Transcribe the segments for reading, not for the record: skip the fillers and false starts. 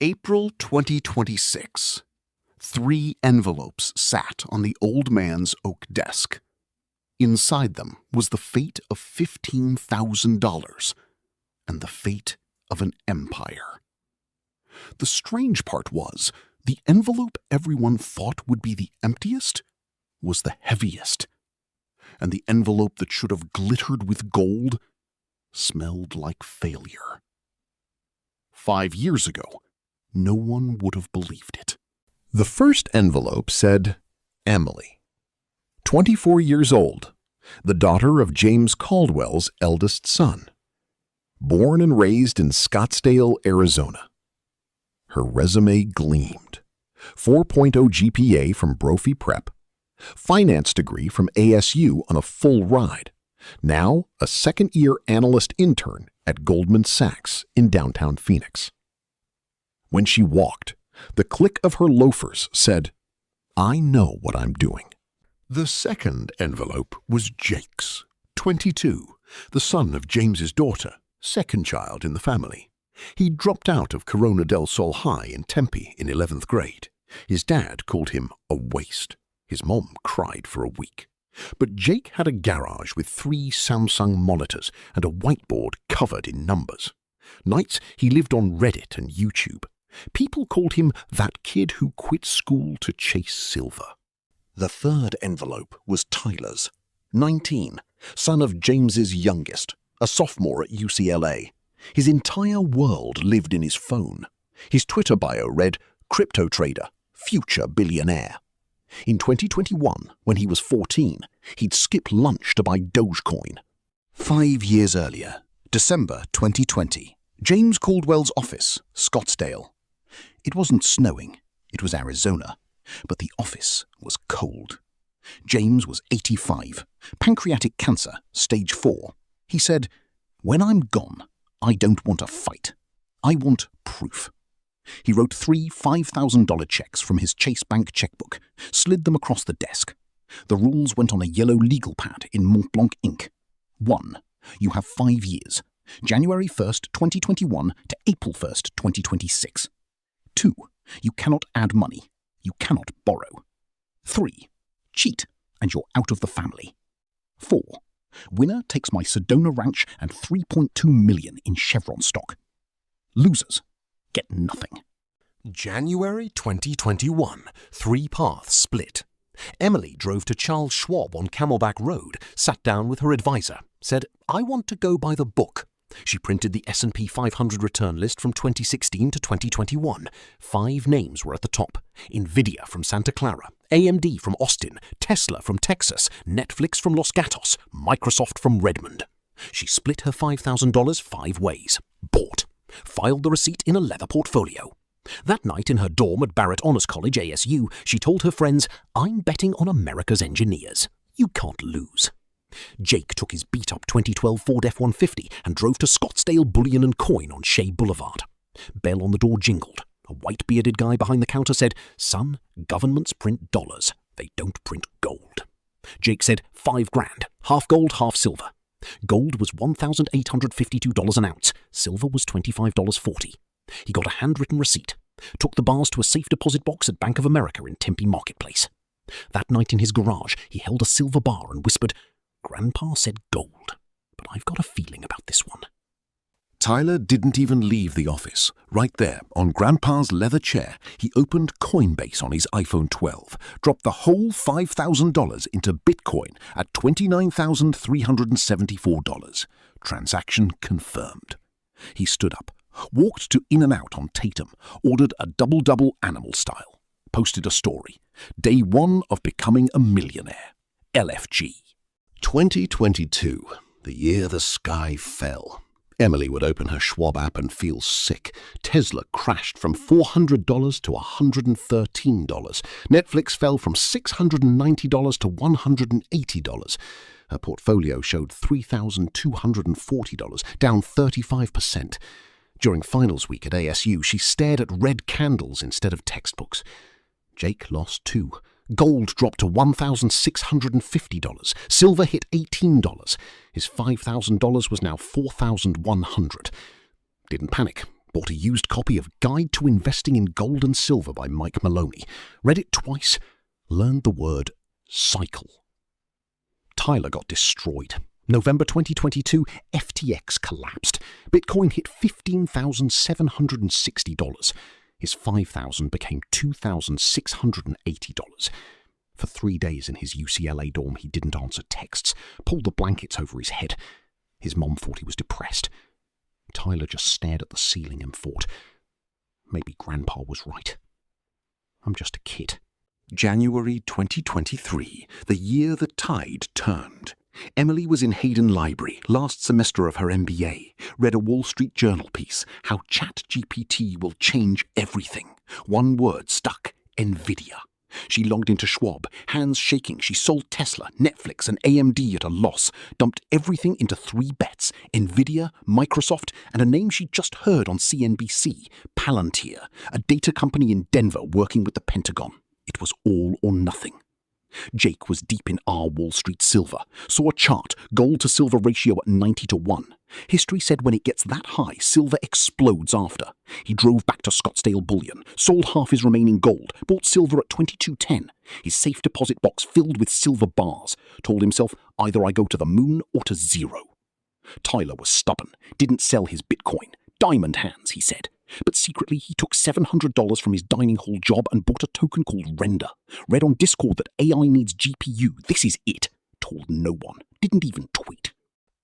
April 2026. 3 envelopes sat on the old man's oak desk. Inside them was the fate of $15,000 and the fate of an empire. The strange part was, the envelope everyone thought would be the emptiest was the heaviest, and the envelope that should have glittered with gold smelled like failure. 5 years ago, no one would have believed it. The first envelope said, Emily, 24 years old, the daughter of James Caldwell's eldest son, born and raised in Scottsdale, Arizona. Her resume gleamed. 4.0 GPA from Brophy Prep, finance degree from ASU on a full ride, now a second-year analyst intern at Goldman Sachs in downtown Phoenix. When she walked, the click of her loafers said, I know what I'm doing. The second envelope was Jake's, 22, the son of James's daughter, second child in the family. He dropped out of Corona del Sol High in Tempe in 11th grade. His dad called him a waste. His mom cried for a week. But Jake had a garage with 3 Samsung monitors and a whiteboard covered in numbers. Nights he lived on Reddit and YouTube. People called him that kid who quit school to chase silver. The third envelope was Tyler's, 19, son of James's youngest, a sophomore at UCLA. His entire world lived in his phone. His Twitter bio read, crypto trader, future billionaire. In 2021, when he was 14, he'd skip lunch to buy Dogecoin. 5 years earlier, December 2020, James Caldwell's office, Scottsdale. It wasn't snowing, it was Arizona, but the office was cold. James was 85, pancreatic cancer, stage 4. He said, when I'm gone, I don't want a fight. I want proof. He wrote 3 $5,000 checks from his Chase Bank checkbook, slid them across the desk. The rules went on a yellow legal pad in Mont Blanc ink. 1. You have 5 years, January 1st, 2021 to April 1st, 2026. 2. You cannot add money. You cannot borrow. 3. Cheat, and you're out of the family. 4. Winner takes my Sedona ranch and $3.2 million in Chevron stock. Losers get nothing. January 2021, 3 paths split. Emily drove to Charles Schwab on Camelback Road, sat down with her advisor, said, I want to go by the book. She printed the S&P 500 return list from 2016 to 2021. 5 names were at the top. Nvidia from Santa Clara, AMD from Austin, Tesla from Texas, Netflix from Los Gatos, Microsoft from Redmond. She split her $5,000 5 ways. Bought. Filed the receipt in a leather portfolio. That night in her dorm at Barrett Honors College, ASU, she told her friends, I'm betting on America's engineers. You can't lose. Jake took his beat-up 2012 Ford F-150 and drove to Scottsdale Bullion and Coin on Shea Boulevard. Bell on the door jingled. A white-bearded guy behind the counter said, Son, governments print dollars. They don't print gold. Jake said, $5 grand, half gold, half silver. Gold was $1,852 an ounce. Silver was $25.40. He got a handwritten receipt, took the bars to a safe deposit box at Bank of America in Tempe Marketplace. That night in his garage, he held a silver bar and whispered, Grandpa said gold, but I've got a feeling about this one. Tyler didn't even leave the office. Right there, on Grandpa's leather chair, he opened Coinbase on his iPhone 12, dropped the whole $5,000 into Bitcoin at $29,374. Transaction confirmed. He stood up, walked to In-N-Out on Tatum, ordered a double-double animal style, posted a story. Day 1 of becoming a millionaire. LFG. 2022, the year the sky fell. Emily would open her Schwab app and feel sick. Tesla crashed from $400 to $113. Netflix fell from $690 to $180. Her portfolio showed $3,240, down 35%. During finals week at ASU, she stared at red candles instead of textbooks. Jake lost too. Gold dropped to $1,650. Silver hit $18. His $5,000 was now $4,100. Didn't panic. Bought a used copy of Guide to Investing in Gold and Silver by Mike Maloney. Read it twice. Learned the word cycle. Tyler got destroyed. November 2022, FTX collapsed. Bitcoin hit $15,760. His $5,000 became $2,680. For 3 days in his UCLA dorm, he didn't answer texts, pulled the blankets over his head. His mom thought he was depressed. Tyler just stared at the ceiling and thought, maybe Grandpa was right. I'm just a kid. January 2023, the year the tide turned. Emily was in Hayden Library, last semester of her MBA, read a Wall Street Journal piece, How ChatGPT Will Change Everything. One word stuck, Nvidia. She logged into Schwab, hands shaking. She sold Tesla, Netflix, and AMD at a loss, dumped everything into 3 bets, Nvidia, Microsoft, and a name she'd just heard on CNBC, Palantir, a data company in Denver working with the Pentagon. It was all or nothing. Jake was deep in our Wall Street silver, saw a chart, gold to silver ratio at 90-1. History said when it gets that high, silver explodes after. He drove back to Scottsdale Bullion, sold half his remaining gold, bought silver at 22.10. His safe deposit box filled with silver bars. Told himself, either I go to the moon or to zero. Tyler was stubborn, didn't sell his Bitcoin. Diamond hands, he said. But secretly, he took $700 from his dining hall job and bought a token called Render. Read on Discord that AI needs GPU. This is it. Told no one. Didn't even tweet.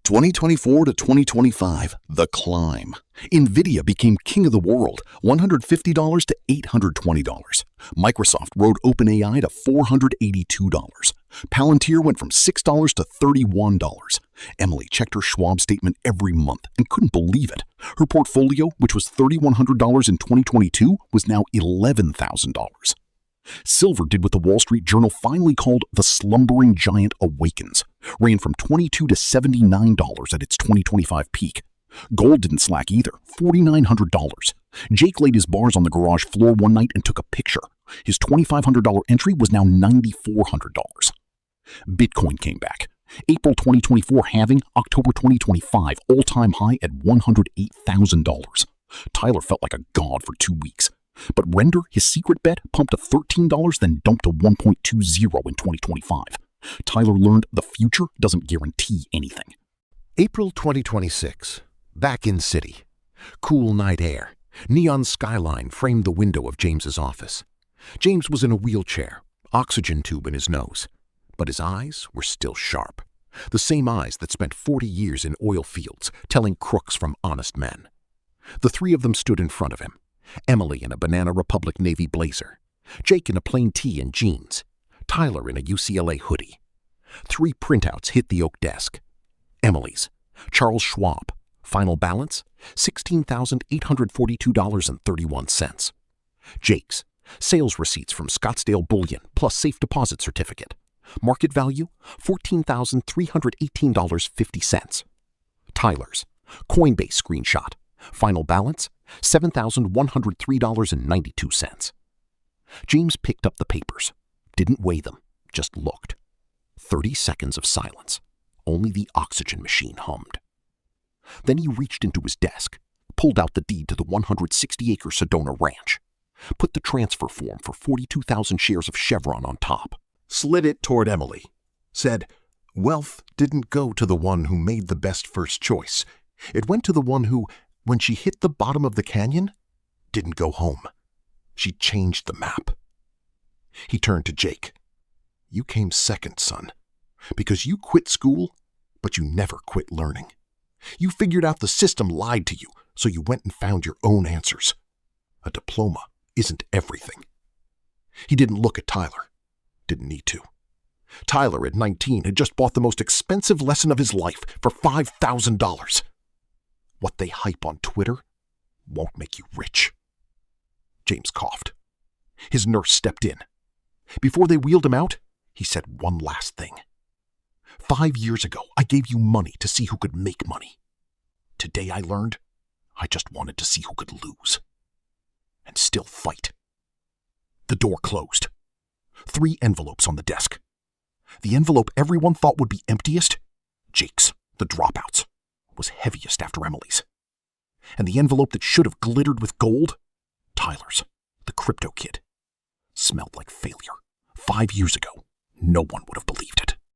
2024 to 2025, the climb. Nvidia became king of the world, $150 to $820. Microsoft rode OpenAI to $482. Palantir went from $6 to $31. Emily checked her Schwab statement every month and couldn't believe it. Her portfolio, which was $3,100 in 2022, was now $11,000. Silver did what the Wall Street Journal finally called the slumbering giant awakens, ran from $22 to $79 at its 2025 peak. Gold didn't slack either, $4,900. Jake laid his bars on the garage floor one night and took a picture. His $2,500 entry was now $9,400. Bitcoin came back. April 2024 halving, October 2025 all-time high at $108,000. Tyler felt like a god for 2 weeks. But Render, his secret bet, pumped to $13, then dumped to 1.20 in 2025. Tyler learned the future doesn't guarantee anything. April 2026. Back in city. Cool night air. Neon skyline framed the window of James's office. James was in a wheelchair, oxygen tube in his nose. But his eyes were still sharp. The same eyes that spent 40 years in oil fields, telling crooks from honest men. The 3 of them stood in front of him. Emily in a Banana Republic navy blazer, Jake in a plain tee and jeans, Tyler in a UCLA hoodie. 3 printouts hit the oak desk. Emily's, Charles Schwab, final balance, $16,842.31. Jake's, sales receipts from Scottsdale Bullion plus safe deposit certificate. Market value, $14,318.50. Tyler's, Coinbase screenshot, final balance, $7,103.92. James picked up the papers, didn't weigh them, just looked. 30 seconds of silence. Only the oxygen machine hummed. Then he reached into his desk, pulled out the deed to the 160-acre Sedona ranch, put the transfer form for 42,000 shares of Chevron on top, slid it toward Emily, said, "Wealth didn't go to the one who made the best first choice. It went to the one who, when she hit the bottom of the canyon, didn't go home. She changed the map." He turned to Jake. "You came second, son, because you quit school, but you never quit learning. You figured out the system lied to you, so you went and found your own answers. A diploma isn't everything." He didn't look at Tyler. Didn't need to. Tyler, at 19, had just bought the most expensive lesson of his life for $5,000. What they hype on Twitter won't make you rich. James coughed. His nurse stepped in. Before they wheeled him out, he said one last thing. 5 years ago, I gave you money to see who could make money. Today I learned I just wanted to see who could lose. And still fight. The door closed. 3 envelopes on the desk. The envelope everyone thought would be emptiest, Jake's, the dropouts, was heaviest after Emily's. And the envelope that should have glittered with gold? Tyler's, the crypto kid. Smelled like failure. 5 years ago, no one would have believed it.